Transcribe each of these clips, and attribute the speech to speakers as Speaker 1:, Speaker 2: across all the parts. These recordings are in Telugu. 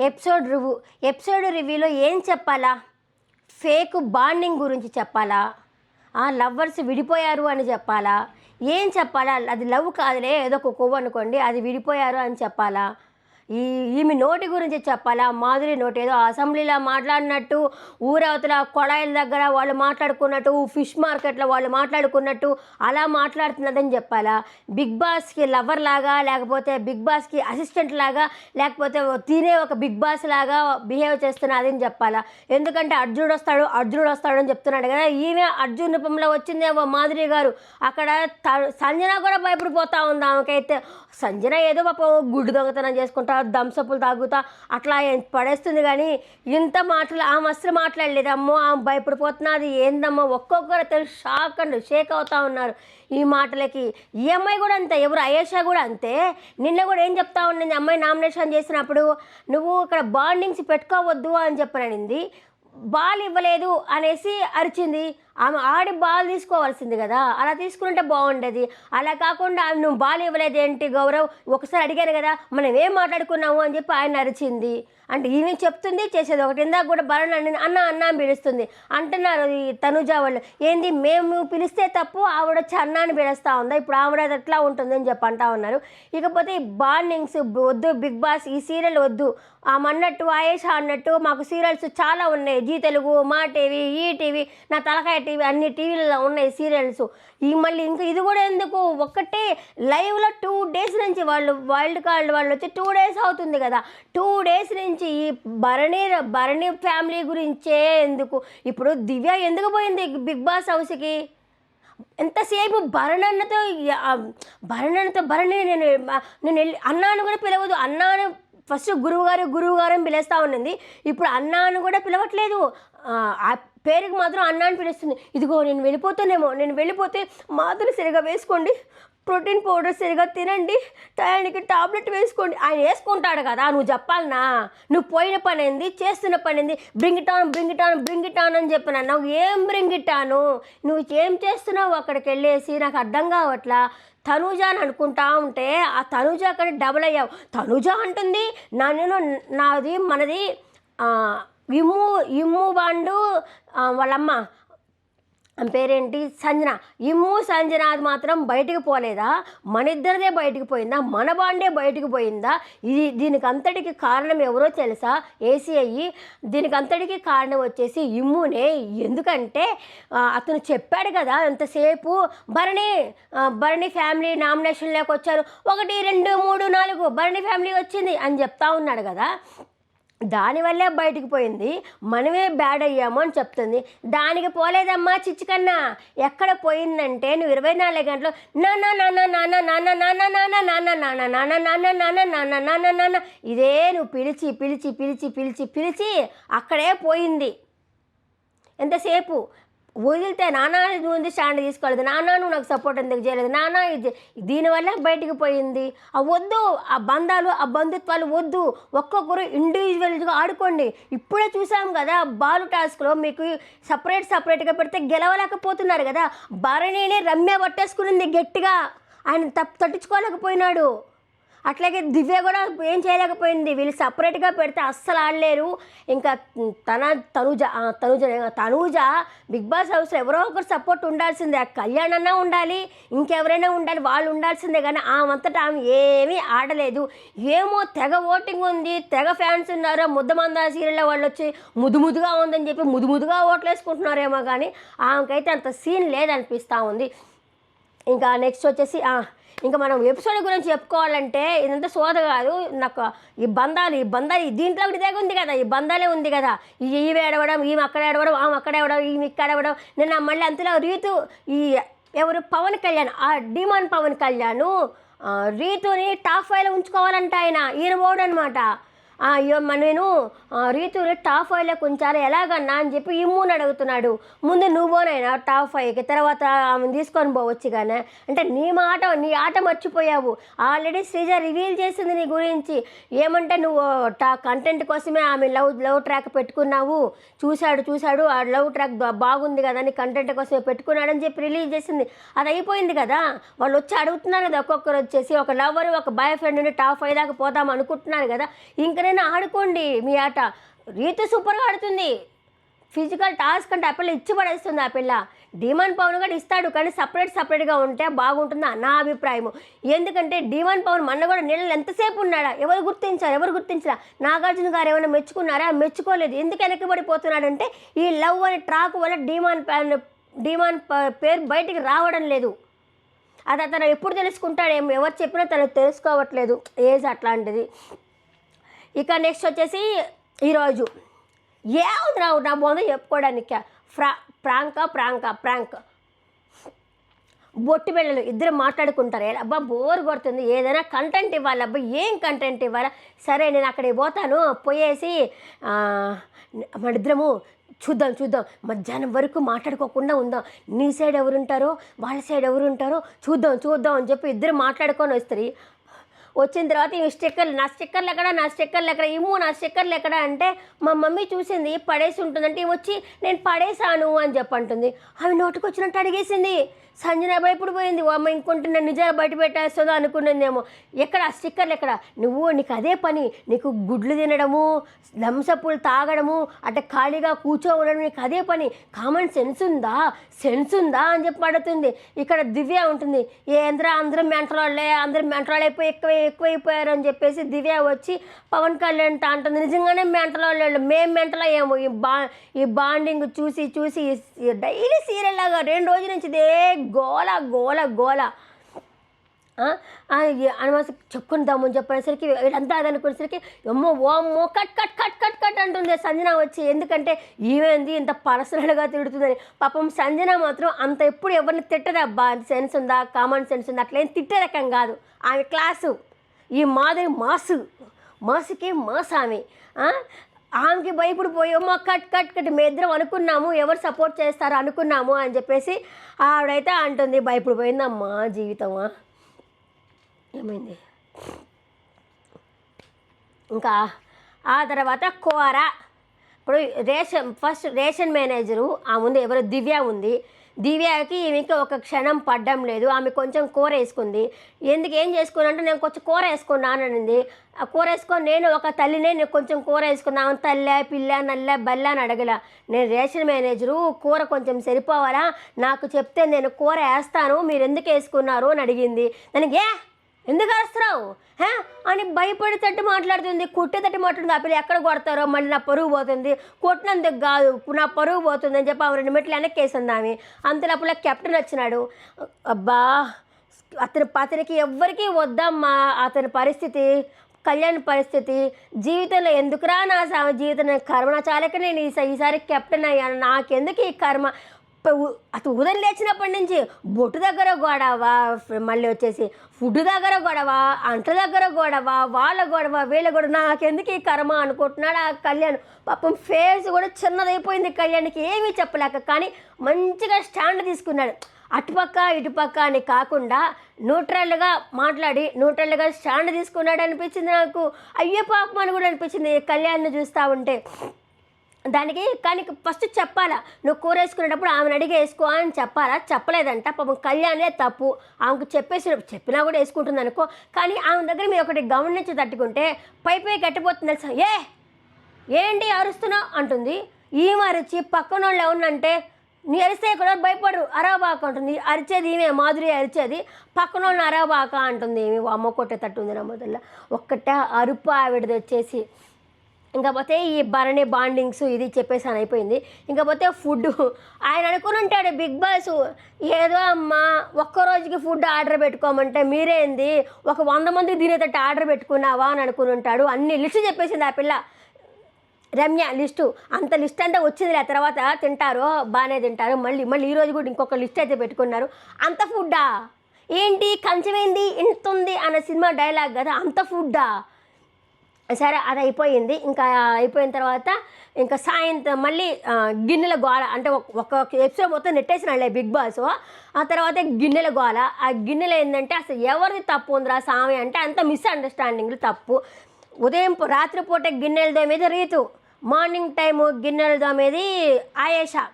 Speaker 1: ఎపిసోడ్ రివ్యూ రివ్యూలో ఏం చెప్పాలా? ఫేక్ బాండింగ్ గురించి చెప్పాలా? లవ్వర్స్ విడిపోయారు అని చెప్పాలా? ఏం చెప్పాలా? అది లవ్ కాదులే, ఏదో ఒక కొవ్వు అనుకోండి, అది విడిపోయారు అని చెప్పాలా? ఈమె నోటి గురించి చెప్పాలా? మాధురి నోటి ఏదో అసెంబ్లీలో మాట్లాడినట్టు, ఊరవతల కొళాయిల దగ్గర వాళ్ళు మాట్లాడుకున్నట్టు, ఫిష్ మార్కెట్లో వాళ్ళు మాట్లాడుకున్నట్టు అలా మాట్లాడుతున్నదని చెప్పాలా? బిగ్ బాస్కి లవర్ లాగా, లేకపోతే బిగ్ బాస్కి అసిస్టెంట్ లాగా, లేకపోతే తినే ఒక బిగ్ బాస్ లాగా బిహేవ్ చేస్తున్నదని చెప్పాలా? ఎందుకంటే అర్జునుడు వస్తాడు అని చెప్తున్నాడు కదా, ఈమె అర్జున్ రూపంలో వచ్చిందేమో మాధురి గారు. అక్కడ సంజన కూడా భయపడిపోతా ఉంది. ఆమెకైతే సంజన ఏదో పాప గుడ్డు దొంగతనం చేసుకుంటా, దంసపులు తాగుతా అట్లా పడేస్తుంది, కానీ ఇంత ఆమె అసలు మాట్లాడలేదు. అమ్మో ఆమె భయపడిపోతున్నది. ఏందమ్మా, ఒక్కొక్కరు షేక్ అవుతా ఉన్నారు ఈ మాటలకి. ఈ అమ్మాయి కూడా అంతే, ఎవరు అయేషా కూడా అంతే. నిన్న కూడా ఏం చెప్తా ఉండింది, అమ్మాయి నామినేషన్ చేసినప్పుడు నువ్వు ఇక్కడ బాండింగ్స్ పెట్టుకోవద్దు అని చెప్పననింది. బాల్ ఇవ్వలేదు అనేసి అరిచింది. ఆమె ఆడి బాల్ తీసుకోవాల్సింది కదా, అలా తీసుకుంటే బాగుండేది. అలా కాకుండా నువ్వు బాల్ ఇవ్వలేదు ఏంటి గౌరవ్, ఒకసారి అడిగాను కదా మనం ఏం మాట్లాడుకున్నాము అని చెప్పి ఆయన అరిచింది. అంటే ఈమె చెప్తుంది చేసేది ఒకటి. ఇందాక కూడా భరణ్ అన్న అని పిలుస్తుంది అంటున్నారు ఈ తనుజ వాళ్ళు. ఏంది మేము పిలిస్తే తప్పు, ఆవిడ వచ్చి అన్నాన్ని పిలుస్తూ ఉందా? ఇప్పుడు ఆవిడ ఎట్లా ఉంటుందని చెప్పి అంటా ఉన్నారు. ఇకపోతే ఈ బాండింగ్స్ వద్దు, బిగ్ బాస్ ఈ సీరియల్ వద్దు. అన్నట్టు ఆయేషా అన్నట్టు మాకు సీరియల్స్ చాలా ఉన్నాయి, జీ తెలుగు, మా టీవీ, ఈటీవీ, నా తలకాయ టీవీ, అన్ని టీవీలలో ఉన్నాయి సీరియల్స్. మళ్ళీ ఇంకా ఇది కూడా ఎందుకు, ఒక్కటే లైవ్లో 2 days నుంచి వాళ్ళు వైల్డ్ కార్డ్ వాళ్ళు వచ్చి 2 days అవుతుంది కదా, 2 days నుంచి ఈ భరణి ఫ్యామిలీ గురించే ఎందుకు. ఇప్పుడు దివ్య ఎందుకు పోయింది బిగ్ బాస్ హౌస్కి? ఎంతసేపు భరణి నేను వెళ్ళి అన్నాను కూడా పిలవదు. అన్నాను ఫస్ట్ గురువుగారు అని పిలుస్తూ ఉన్నది, ఇప్పుడు అన్నాను కూడా పిలవట్లేదు. ఆ పేరుకి మాత్రం అన్నాన్ని పిలుస్తుంది. ఇదిగో నేను వెళ్ళిపోతే మాత్రం సరిగా వేసుకోండి, ప్రోటీన్ పౌడర్ సరిగా తినండి, టయానికి టాబ్లెట్ వేసుకోండి. ఆయన వేసుకుంటాడు కదా, నువ్వు చెప్పాలనా? నువ్వు పోయిన పని ఏంది, చేస్తున్న పని ఏంది? బ్రింగ్ ఇట్ ఆన్ అని చెప్పినా, నాకు ఏం బ్రింగ్ ఇట్ ఆను? నువ్వు ఏం చేస్తున్నావు అక్కడికి వెళ్ళేసి? నాకు అర్థం కావట్లా. తనుజ అని అనుకుంటా ఉంటే ఆ తనుజ అక్కడ డబుల్ అయ్యావు. తనుజ అంటుంది మనది ఇమ్ము బాండు వాళ్ళమ్మ పేరేంటి సంజన, సంజన అది మాత్రం బయటికి పోలేదా? మన ఇద్దరిదే బయటికి పోయిందా? మన బాండే బయటికి పోయిందా? దీనికి అంతటికి కారణం ఎవరో తెలుసా? ఏసీఐ. దీనికి అంతటికి కారణం వచ్చేసి ఇమ్మునే. ఎందుకంటే అతను చెప్పాడు కదా ఎంతసేపు భరణి ఫ్యామిలీ నామినేషన్లోకి వచ్చారు, 1 2 3 4 భరణి ఫ్యామిలీ వచ్చింది అని చెప్తా ఉన్నాడు కదా, దానివల్లే బయటికి పోయింది, మనమే బ్యాడ్ అయ్యాము అని చెప్తుంది. దానికి పోలేదమ్మా చిచ్చుకన్నా. ఎక్కడ పోయిందంటే నువ్వు 24 గంటలు నాన్న ఇదే నువ్వు పిలిచి అక్కడే పోయింది. ఎంతసేపు వదిలితే నాన్న నువ్వు స్టాండ్ తీసుకోలేదు, నాన్న నువ్వు నాకు సపోర్ట్ ఎందుకు చేయలేదు, నాన్న ఇది. దీనివల్ల బయటికి పోయింది. వద్దు, ఆ బంధాలు ఆ బంధుత్వాలు వద్దు. ఒక్కొక్కరు ఇండివిజువల్గా ఆడుకోండి. ఇప్పుడే చూసాం కదా బాలు టాస్క్లో మీకు సపరేట్గా పెడితే గెలవలేకపోతున్నారు కదా. భరణిని రమ్య పట్టేసుకునింది గట్టిగా, ఆయన తట్టించుకోలేకపోయినాడు. అట్లాగే దివ్య కూడా ఏం చేయలేకపోయింది. వీళ్ళు సపరేట్గా పెడితే అస్సలు ఆడలేరు. ఇంకా తనూజ బిగ్ బాస్ హౌస్లో ఎవరో ఒకరు సపోర్ట్ ఉండాల్సిందే. కళ్యాణ్ అన్నా ఉండాలి, ఇంకెవరైనా ఉండాలి, వాళ్ళు ఉండాల్సిందే. కానీ ఆమె ఏమీ ఆడలేదు. ఏమో తెగ ఓటింగ్ ఉంది, తెగ ఫ్యాన్స్ ఉన్నారు. ముద్దమంద సీరియల్లో వాళ్ళు వచ్చి ముదుముదుగా ఉందని చెప్పి ముదుముదుగా ఓట్లు వేసుకుంటున్నారేమో, కానీ ఆమెకైతే అంత సీన్ లేదనిపిస్తూ ఉంది. ఇంకా నెక్స్ట్ వచ్చేసి ఇంకా మనం ఎపిసోడ్ గురించి చెప్పుకోవాలంటే ఇదంతా సోద కాదు. నాకు ఈ బంధాలు దీంట్లో ఒకటి దగ్గర ఉంది కదా, ఈ బంధాలే ఉంది కదా. ఈమె ఏడవడం, ఈమె అక్కడ ఏడవడం, ఆమె అక్కడ ఏడవడం, ఈమె ఇక్కడ ఏడవడం. నిన్న మళ్ళీ అంతలో రీతు ఎవరు పవన్ కళ్యాణ్, ఆ డిమాండ్ పవన్ కళ్యాణ్ రీతుని టాప్ 5లో ఉంచుకోవాలంట. ఈయన ఓడు అనమాట. నేను రీతుని టాప్ 5లోకి ఉంచాలి ఎలాగన్నా అని చెప్పి ఇమ్ముని అడుగుతున్నాడు. ముందు నువ్వునైనా టాప్ 5కి, తర్వాత ఆమెను తీసుకొని పోవచ్చు కానీ. అంటే నీ ఆట మర్చిపోయావు. ఆల్రెడీ శ్రీజ రివీల్ చేసింది నీ గురించి. ఏమంటే నువ్వు కంటెంట్ కోసమే ఆమె లవ్ ట్రాక్ పెట్టుకున్నావు. చూశాడు ఆ లవ్ ట్రాక్ బాగుంది కదా అని కంటెంట్ కోసమే పెట్టుకున్నాడని చెప్పి రిలీజ్ చేసింది. అది అయిపోయింది కదా. వాళ్ళు వచ్చి అడుగుతున్నారు కదా, ఒక్కొక్కరు వచ్చేసి ఒక లవర్ ఒక బాయ్ ఫ్రెండ్ నుండి టాప్ 5 దాకా పోదాం అనుకుంటున్నారు కదా. ఇంకా ఎవరైనా ఆడుకోండి మీ ఆట. రీతు సూపర్గా ఆడుతుంది. ఫిజికల్ టాస్క్ అంటే ఆ పిల్ల ఇచ్చి పడేస్తుంది. ఆ పిల్ల డీమన్ పవన్ కూడా ఇస్తాడు, కానీ సపరేట్గా ఉంటే బాగుంటుందా నా అభిప్రాయము. ఎందుకంటే డీమన్ పవన్ మొన్న కూడా నీళ్ళు ఎంతసేపు ఉన్నాడా, ఎవరు గుర్తించారా? నాగార్జున గారు ఏమైనా మెచ్చుకున్నారా? మెచ్చుకోలేదు. ఎందుకు వెనక్కిపడిపోతున్నాడంటే ఈ లవ్ అనే ట్రాక్ వల్ల డీమాన్ పేరు బయటికి రావడం లేదు. అది అతను ఎప్పుడు తెలుసుకుంటాడేమో, ఎవరు చెప్పినా తనకు తెలుసుకోవట్లేదు. ఏజ్ అట్లాంటిది. ఇక నెక్స్ట్ వచ్చేసి ఈరోజు ఏముంది నా బాగుందో చెప్పుకోవడానికి. ప్రాంక్ బొట్టు బిళ్ళలు ఇద్దరు మాట్లాడుకుంటారు. అబ్బా బోర్ కొడుతుంది, ఏదైనా కంటెంట్ ఇవ్వాలి. అబ్బా ఏం కంటెంట్ ఇవ్వాలా? సరే నేను అక్కడికి పోతాను, పోయేసి మన ఇద్దరము చూద్దాం మధ్యాహ్నం వరకు మాట్లాడుకోకుండా ఉందాం. నీ సైడ్ ఎవరుంటారో వాళ్ళ సైడ్ ఎవరుంటారో చూద్దాం అని చెప్పి ఇద్దరు మాట్లాడుకొని వస్తారు. వచ్చిన తర్వాత ఈ స్టిక్కర్లు, నా స్టిక్కర్లు ఎక్కడ, నా స్టిక్కర్లు ఎక్కడ అంటే మా మమ్మీ చూసింది పడేసి ఉంటుందంటే వచ్చి నేను పడేసాను అని చెప్పంటుంది. అవి నోటికి వచ్చినట్టు అడిగేసింది. సంజన భయపడిపోయింది. అమ్మ ఇంకొంటే నేను నిజంగా బయట పెట్టేస్తుందో అనుకునేదేమో. ఎక్కడ స్టిక్కర్లు ఎక్కడ? నీకు అదే పని, నీకు గుడ్లు తినడము, లంసప్పులు తాగడము, అంటే ఖాళీగా కూర్చోవడం, నీకు అదే పని. కామన్ సెన్స్ ఉందా అని చెప్పి అడుగుతుంది. ఇక్కడ దివ్య ఉంటుంది. ఏంద్రా అందరూ మెంటలాళ్ళైపోయి ఎక్కువైపోయారు అని చెప్పేసి దివ్య వచ్చి పవన్ కళ్యాణ్ అంటుంది. నిజంగానే మెంటలాళ్ళు, మేము మెంటలా ఏమో. ఈ బాండింగ్ చూసి డైలీ సీరియల్ లాగా 2 రోజుల నుంచి ఇదే గోల అనమాస చెప్పుకుందామని చెప్పేసరికి వీళ్ళంతా అదనుకునేసరికి ఓమ్మో కట్ అంటుంది సంజన వచ్చి. ఎందుకంటే ఈమెంది ఇంత పర్సనల్గా తిడుతుందని. పాపం సంజన మాత్రం అంత ఎప్పుడు ఎవరిని తిట్టదబ్బా. సెన్స్ ఉందా, కామన్ సెన్స్ ఉందా, అట్లా ఏం తిట్టే రకం కాదు ఆమె క్లాసు. ఈ మాదిరి మాసుకి ఆమె. ఆమెకి భయపడిపోయి అమ్మ కట్ మీ ఇద్దరం అనుకున్నాము, ఎవరు సపోర్ట్ చేస్తారో అనుకున్నాము అని చెప్పేసి ఆవిడైతే అంటుంది. భయపడిపోయిందమ్మా జీవితమా. ఏమైంది ఇంకా ఆ తర్వాత కూర. ఇప్పుడు రేషన్ మేనేజరు ఆ ముందు ఎవరు దివ్య ఉంది. దివ్యకి ఈమెకి ఒక క్షణం పడ్డం లేదు. ఆమె కొంచెం కూర వేసుకుంది. ఏం చేసుకున్నా నేను కొంచెం కూర వేసుకున్నాను అనింది. ఆ కూర వేసుకొని నేను ఒక తల్లినే నేను కొంచెం కూర వేసుకున్నాను. తల్లె పిల్ల నల్ల బల్ల అని అడగల. నేను రేషన్ మేనేజరు, కూర కొంచెం సరిపోవాలా, నాకు చెప్తే నేను కూర వేస్తాను, మీరు ఎందుకు వేసుకున్నారు అని అడిగింది. దానికి ఎందుకు అరుస్తున్నావు అని భయపడేటట్టు మాట్లాడుతుంది, కొట్టేటట్టు మాట్లాడుతుంది. ఆ పిల్ల ఎక్కడ కొడతారో మళ్ళీ నా పరుగు పోతుంది, కొట్టినందుకు కాదు నా పరుగు పోతుంది అని చెప్పి ఆమె 2 మెట్లు వెనక్కి వేసింది ఆమె. అంతలోపల కెప్టెన్ వచ్చినాడు. అబ్బా అతనికి ఎవ్వరికీ వద్దమ్మా అతని పరిస్థితి, కళ్యాణ్ పరిస్థితి. జీవితంలో ఎందుకురా నా జీవితం కర్మ, నా చాలక నేను ఈసారి కెప్టెన్ అయ్యాను, నాకెందుకు ఈ కర్మ. అతను ఉదయం లేచినప్పటి నుంచి బొట్టు దగ్గర గొడవ, మళ్ళీ వచ్చేసి ఫుడ్ దగ్గర గొడవ, అంట్ల దగ్గర గొడవ, వాళ్ళ గొడవ వీళ్ళ గొడవ, నాకెందుకు ఈ కర్మ అనుకుంటున్నాడు ఆ కళ్యాణ్. పాపం ఫేస్ కూడా చిన్నదైపోయింది కళ్యాణ్కి, ఏమీ చెప్పలేక. కానీ మంచిగా స్టాండ్ తీసుకున్నాడు. అటుపక్క ఇటుపక్క అని కాకుండా న్యూట్రల్గా మాట్లాడి న్యూట్రల్గా స్టాండ్ తీసుకున్నాడు అనిపించింది నాకు. అయ్యే పాపం అని కూడా అనిపించింది కళ్యాణ్ని చూస్తూ ఉంటే. దానికి కానీ ఫస్ట్ చెప్పాలా, నువ్వు కూర వేసుకునేటప్పుడు ఆమెను అడిగి వేసుకో అని చెప్పాలా. చెప్పలేదంట. పాపం కళ్యాణే తప్పు. ఆమెకు చెప్పినా కూడా వేసుకుంటుంది అనుకో. కానీ ఆమె దగ్గర మీరు ఒకటి గమనించి తట్టుకుంటే పై కట్టిపోతుంది తెలుసా. ఏంటి అరుస్తున్నావు అంటుంది. ఈమె అరిచి పక్కన వాళ్ళు ఏమన్నంటే నీ అరిస్తే కూడా భయపడరు, అరవబాక అంటుంది. అరిచేది ఈమె మాధురి అరిచేది, పక్కన వాళ్ళని అరవబాక అంటుంది. ఏమి అమ్మ కొట్టేటట్టు ఉంది నమ్మదల్లా. ఒక్కటే అరుపు ఆవిడది వచ్చేసి. ఇంకపోతే ఈ భరణి బాండింగ్స్ ఇది చెప్పేసాను అయిపోయింది. ఇంకపోతే ఫుడ్ ఆయన అనుకుని ఉంటాడు బిగ్ బాస్, ఏదో అమ్మా ఒక్కరోజుకి ఫుడ్ ఆర్డర్ పెట్టుకోమంటే మీరేంది ఒక 100 మందికి తినేటట్టు ఆర్డర్ పెట్టుకున్నావా అని అనుకుని ఉంటాడు. అన్ని లిస్టు చెప్పేసింది ఆ పిల్ల రమ్య. లిస్టు అంత లిస్ట్ అంతా వచ్చింది. ఆ తర్వాత తింటారు, బాగానే తింటారు. మళ్ళీ ఈరోజు కూడా ఇంకొక లిస్ట్ అయితే పెట్టుకున్నారు. అంత ఫుడ్డా ఏంటి, కంచమైంది ఇంత ఉంది అన్న సినిమా డైలాగ్ కదా, అంత ఫుడ్డా. సరే అది అయిపోయింది. ఇంకా అయిపోయిన తర్వాత ఇంకా సాయంత్రం మళ్ళీ గిన్నెల గోల, అంటే ఒక ఎపిసోడ్ మొత్తం నెట్టేసినాళ్ళే బిగ్ బాస్. ఆ తర్వాత గిన్నెల గోల. ఆ గిన్నెలు ఏంటంటే అసలు ఎవరిది తప్పు ఉందిరా సామి అంటే అంత మిస్అండర్స్టాండింగ్లు తప్పు. ఉదయం రాత్రిపూట గిన్నెలు దోమేది రీతు, మార్నింగ్ టైము గిన్నెలు దోమేది ఆయేషా,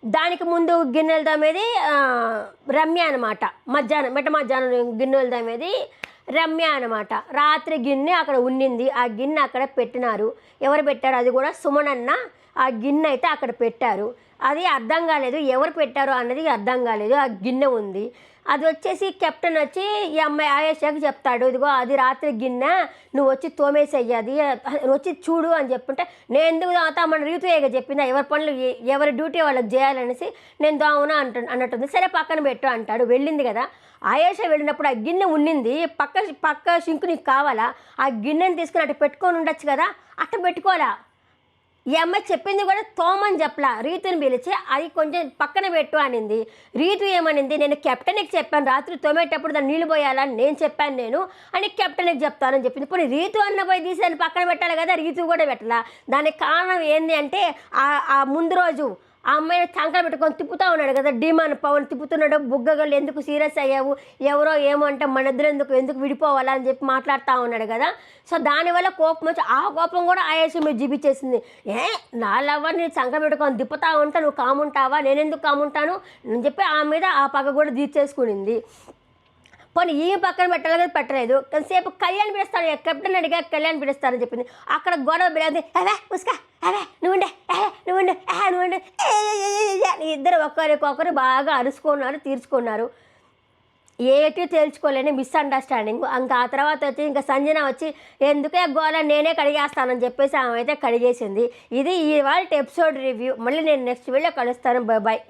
Speaker 1: దానికి ముందు గిన్నెలు దోమేది రమ్య అనమాట. మధ్యాహ్నం గిన్నెలు దోమేది రమ్య అనమాట. రాత్రి గిన్నె అక్కడ ఉండింది, ఆ గిన్నె అక్కడ పెట్టినారు. ఎవరు పెట్టారు? అది కూడా సుమనన్న ఆ గిన్నె అయితే అక్కడ పెట్టారు. అది అర్థం కాలేదు, ఎవరు పెట్టారో అన్నది అర్థం కాలేదు. ఆ గిన్నె ఉంది. అది వచ్చేసి కెప్టెన్ వచ్చి ఈ అమ్మాయి ఆయేషాకి చెప్తాడు, ఇదిగో అది రాత్రి గిన్నె, నువ్వు వచ్చి తోమేసేయ్యి, అది వచ్చి చూడు అని చెప్పుంటే, నేను ఎందుకు తాగుతా, మన రీతుయేగా చెప్పిందా, ఎవరి పనులు ఎవరి డ్యూటీ వాళ్ళకి చేయాలనేసి నేను దావునా అన్నట్టుంది. సరే పక్కన పెట్టు అంటాడు. వెళ్ళింది కదా ఆయేష. వెళ్ళినప్పుడు ఆ గిన్నె ఉండింది, పక్క షింకు నీకు కావాలా, ఆ గిన్నెని తీసుకుని అటు పెట్టుకొని ఉండొచ్చు కదా, అట్ట పెట్టుకోవాలా. ఈ అమ్మాయి చెప్పింది కూడా తోమని చెప్పలా, రీతుని పిలిచి అది కొంచెం పక్కన పెట్టు అనింది. రీతు ఏమనింది, నేను కెప్టెన్కి చెప్పాను రాత్రి తోమేటప్పుడు దాన్ని నీళ్ళు పోయాలని నేను చెప్పాను నేను అని కెప్టెన్కి చెప్తానని చెప్పింది. ఇప్పుడు రీతు అన్న పోయి తీసి దాన్ని పక్కన పెట్టాలి కదా, రీతు కూడా పెట్టాలా. దానికి కారణం ఏంది అంటే ఆ ముందు రోజు ఆ అమ్మాయిని చంకలు పెట్టుకొని తిప్పుతూ ఉన్నాడు కదా, డీమాన్ పవన్ తిప్పుతున్నాడు. బుగ్గగళ్ళు ఎందుకు సీరియస్ అయ్యావు, ఎవరో ఏమో అంటే మన ఇద్దరు ఎందుకు విడిపోవాలా అని చెప్పి మాట్లాడుతూ ఉన్నాడు కదా. సో దానివల్ల కోపం వచ్చి ఆ కోపం కూడా ఆయేష మీద చూపించేసింది. నా లవ్వర్ నీ చంకలు పెట్టుకొని తిప్పుతా ఉంటా, నువ్వు కాముంటావా, నేనెందుకు కాముంటాను అని చెప్పి ఆ మీద ఆ పగ కూడా తీర్చేసుకునింది. పోనీ ఈ పక్కన పెట్టాలి కదా, పెట్టలేదు. కొంతసేపు కళ్యాణ్ పిలుస్తాను, కెప్టెన్ అడిగా కళ్యాణ్ పిలుస్తానని చెప్పింది. అక్కడ గొడవ బిడేది, అవే ఉస్కా అవే నువ్వుండే నువ్వుండే ఇద్దరు ఒకరికొకరు బాగా అరుచుకున్నారు, తీర్చుకున్నారు. ఏటి తేల్చుకోలేని మిస్అండర్స్టాండింగ్. ఇంకా ఆ తర్వాత వచ్చి ఇంకా సంజన వచ్చి ఎందుకే గోల, నేనే కడిగేస్తానని చెప్పేసి ఆమె అయితే కడిగేసింది. ఇది ఇవాళ ఎపిసోడ్ రివ్యూ. మళ్ళీ నేను నెక్స్ట్ వీడియో కలుస్తాను. బాయ్.